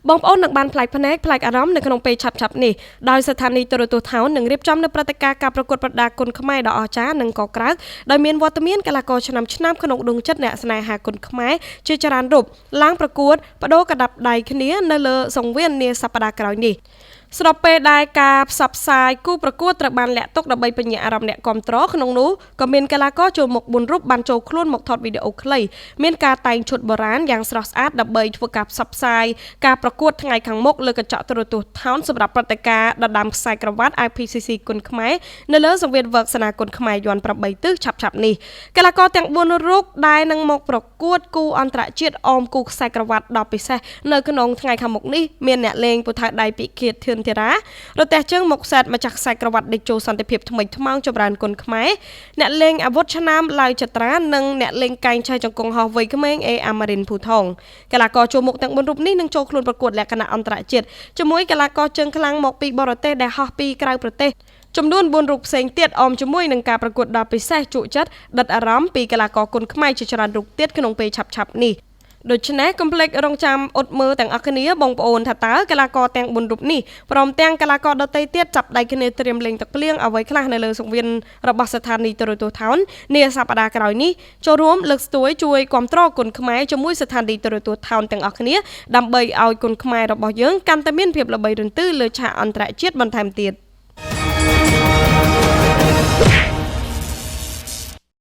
បងប្អូននឹងបានផ្លែកភ្នែកផ្លែកអារម្មណ៍នៅក្នុងពេលឆាប់ៗនេះដោយស្ថានីយទូរទស្សន៍ថោននឹងរៀបចំនៅព្រឹត្តិការណ៍ការប្រកួតប្រដាល់គុនខ្មែរដ៏អស្ចារ្យនិងក៏ក្រើកដោយមានវត្តមានកីឡាករឆ្នាំក្នុងដួងចិត្តអ្នកស្នេហាគុនខ្មែរជាច្រើនរូបឡើងប្រកួតបដូរកដាប់ដៃគ្នានៅលើសង្វៀននាសប្តាហ៍ក្រោយនេះស្របពេលដែលការផ្សព្វផ្សាយគូប្រកួតត្រូវបានលាក់ទុកដើម្បីបញ្ញាអារម្មណ៍អ្នកគាំទ្រក្នុងនោះក៏មានកីឡាករចូលមុខ4រូបបានចូលខ្លួនមកថតវីដេអូខ្លីមានការតែងឈុតបុរាណយ៉ាងស្រស់ស្អាតដើម្បីធ្វើការផ្សព្វផ្សាយការប្រកួតថ្ងៃខាងមុខលើកញ្ចក់ទូរទស្សន៍ថោនសម្រាប់ព្រឹត្តិការណ៍ដណ្ដើមខ្សែក្រវ៉ាត់ IPCC គុនខ្មែរនៅលើសង្វៀនវឹកសនាគុនខ្មែរយ័ន្ត8ទិសឆាប់ៗនេះកីឡាករទាំង4រូបដែលនឹងមកប្រកួតគូអន្តរជាតិអមគូខ្សែក្រវ៉ាត់ដ៏ពិសេសនៅក្នុងថ្ងៃខាងមុខនេះមានអ្នកលេងពូថៅដៃពិឃាតធឿនធីរ៉ារទេះជើងមុខសែតម្ចាស់ខ្សែក្រវ៉ាត់ដេកចូលសន្តិភាពថ្មីថ្មោងចម្រើនគុនខ្មែរអ្នកលេងអាវុធឆ្នាមឡាវចត្រានិងអ្នកលេងកែងឆៃចង្គង់ហោះវ័យក្មេងអេអាម៉ារិនភូថងកីឡាករចូលមុខទាំង4រូបនេះនឹងចូលខ្លួនប្រកួតលក្ខណៈអន្តរជាតិជាមួយកីឡាករជើងខ្លាំងមកពីបរទេសដែលហោះពីក្រៅប្រទេសចំនួន4រូបផ្សេងទៀតអមជាមួយនឹងការប្រកួតដ៏ពិសេសជក់ចិត្តដិតអារម្មណ៍ពីកីឡាករគុនខ្មែរជាច្រើនរូបទៀតក្នុងពេលឆាប់ៗនេះដូច្នេះកុំភ្លេចរងចាំអត់មើលទាំងអស់គ្នាបងប្អូនថាតើកីឡាករទាំង4រូបនេះព្រមទាំងកីឡាករដទៃទៀតចាប់ដៃគ្នាត្រៀមលេងទឹកភ្លៀងអ្វីខ្លះនៅលើសង្វៀនរបស់ស្ថានីយទូរទស្សន៍ថោននាសប្តាហ៍ក្រោយនេះចូលរួមលើកស្ទួយជួយគាំទ្រគុនខ្មែរជាមួយស្ថានីយទូរទស្សន៍ថោនទាំងអស់គ្នាដើម្បីឲ្យគុនខ្មែររបស់យើងកាន់តែមានភាពល្បីរន្ទឺលើឆាកអន្តរជាតិបន្ថែមទៀត